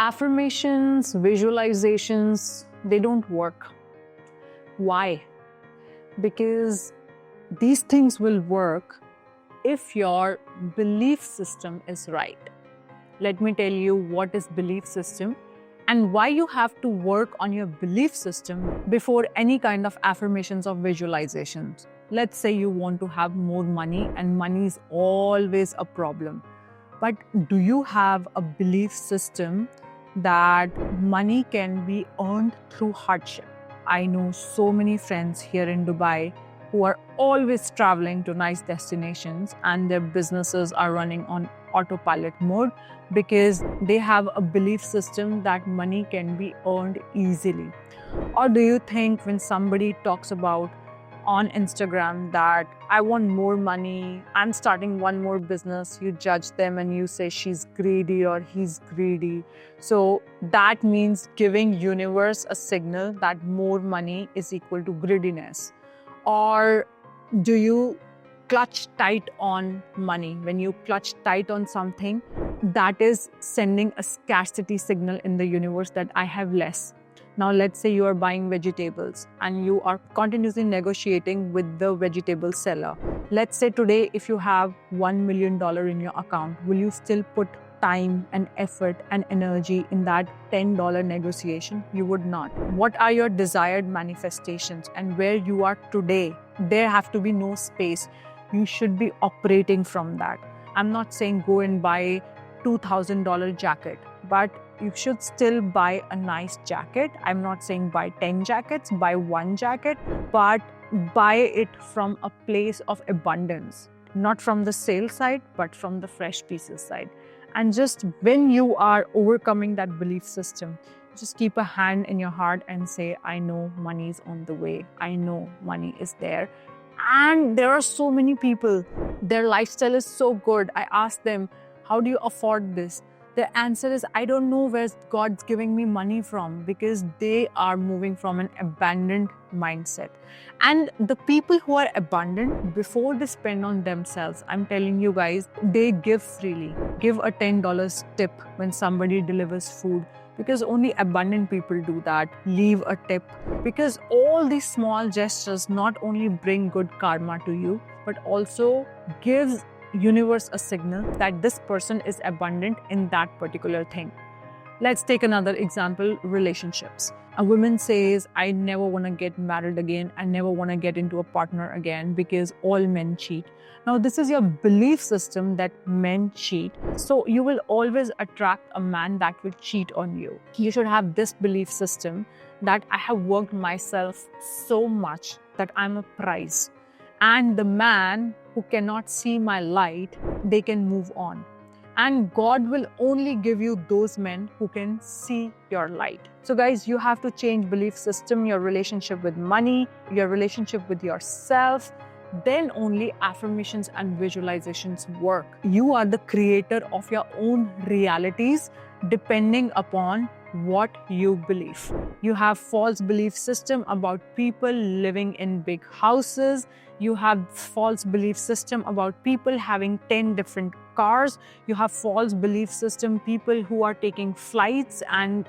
Affirmations, visualizations, they don't work. Why? Because these things will work if your belief system is right. Let me tell you what is belief system and why you have to work on your belief system before any kind of affirmations or visualizations. Let's say you want to have more money and money is always a problem. But do you have a belief system that money can be earned through hardship? I know so many friends here in Dubai who are always traveling to nice destinations and their businesses are running on autopilot mode because they have a belief system that money can be earned easily. Or do you think when somebody talks about on Instagram that I want more money, I'm starting one more business, you judge them and you say she's greedy or he's greedy. So that means giving universe a signal that more money is equal to greediness. Or do you clutch tight on money? When you clutch tight on something, that is sending a scarcity signal in the universe that I have less. Now, let's say you are buying vegetables and you are continuously negotiating with the vegetable seller. Let's say today, if you have $1 million in your account, will you still put time and effort and energy in that $10 negotiation? You would not. What are your desired manifestations and where you are today? There have to be no space. You should be operating from that. I'm not saying go and buy $2,000 jacket, but you should still buy a nice jacket. I'm not saying buy 10 jackets, buy one jacket, but buy it from a place of abundance, not from the sale side, but from the fresh pieces side. And just when you are overcoming that belief system, just keep a hand in your heart and say, I know money is on the way. I know money is there. And there are so many people, their lifestyle is so good. I ask them, how do you afford this? The answer is, I don't know where God's giving me money from, because they are moving from an abundant mindset. And the people who are abundant, before they spend on themselves, I'm telling you guys, they give freely. Give a $10 tip when somebody delivers food, because only abundant people do that. Leave a tip, because all these small gestures not only bring good karma to you, but also gives universe a signal that this person is abundant in that particular thing. Let's take another example, relationships. A woman says, I never want to get married again. I never want to get into a partner again because all men cheat. Now, this is your belief system that men cheat. So you will always attract a man that will cheat on you. You should have this belief system that I have worked myself so much that I'm a prize. And the man who cannot see my light, they can move on. And God will only give you those men who can see your light. So guys, you have to change belief system, your relationship with money, your relationship with yourself. Then only affirmations and visualizations work. You are the creator of your own realities depending upon what you believe. You have false belief system about people living in big houses. You have false belief system about people having 10 different cars. You have false belief system, people who are taking flights and,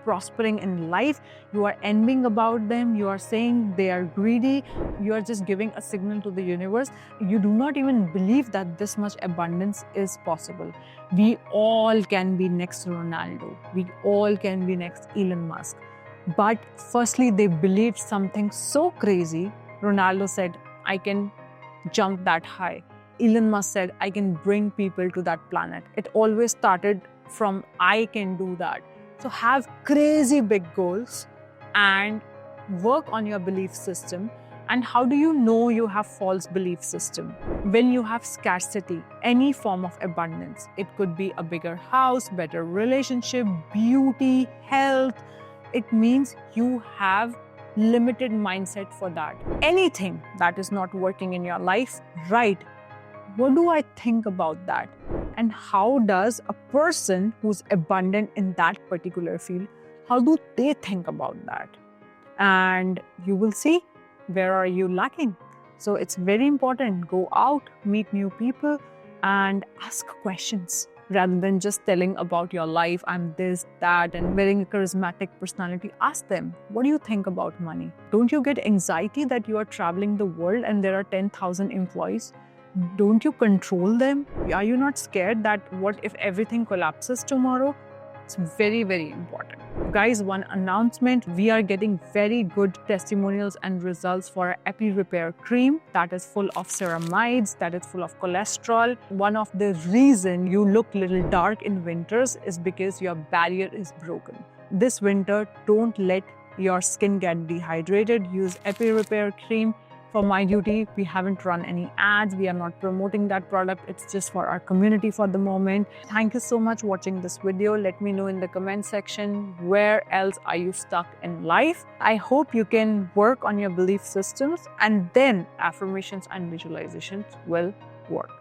prospering in life. You are envying about them. You are saying they are greedy. You are just giving a signal to the universe. You do not even believe that this much abundance is possible. We all can be next Ronaldo. We all can be next Elon Musk. But firstly, they believed something so crazy. Ronaldo said, I can jump that high. Elon Musk said, I can bring people to that planet. It always started from, I can do that. So have crazy big goals and work on your belief system. And how do you know you have false belief system? When you have scarcity, any form of abundance. It could be a bigger house, better relationship, beauty, health. It means you have limited mindset for that. Anything that is not working in your life, right? What do I think about that? And how does a person who's abundant in that particular field, how do they think about that? And you will see where are you lacking. So it's very important. Go out, meet new people and ask questions. rather than just telling about your life, I'm this, that, and wearing a charismatic personality. Ask them, what do you think about money? Don't you get anxiety that you are traveling the world and there are 10,000 employees? Don't you control them? Are you not scared that what if everything collapses tomorrow? It's very, very important. Guys, one announcement, we are getting very good testimonials and results for our Epi Repair Cream that is full of ceramides, that is full of cholesterol. One of the reason you look little dark in winters is because your barrier is broken. This winter, don't let your skin get dehydrated. Use Epi Repair Cream. For My Duty, we haven't run any ads. We are not promoting that product. It's just for our community for the moment. Thank you so much for watching this video. Let me know in the comment section, where else are you stuck in life? I hope you can work on your belief systems, and then affirmations and visualizations will work.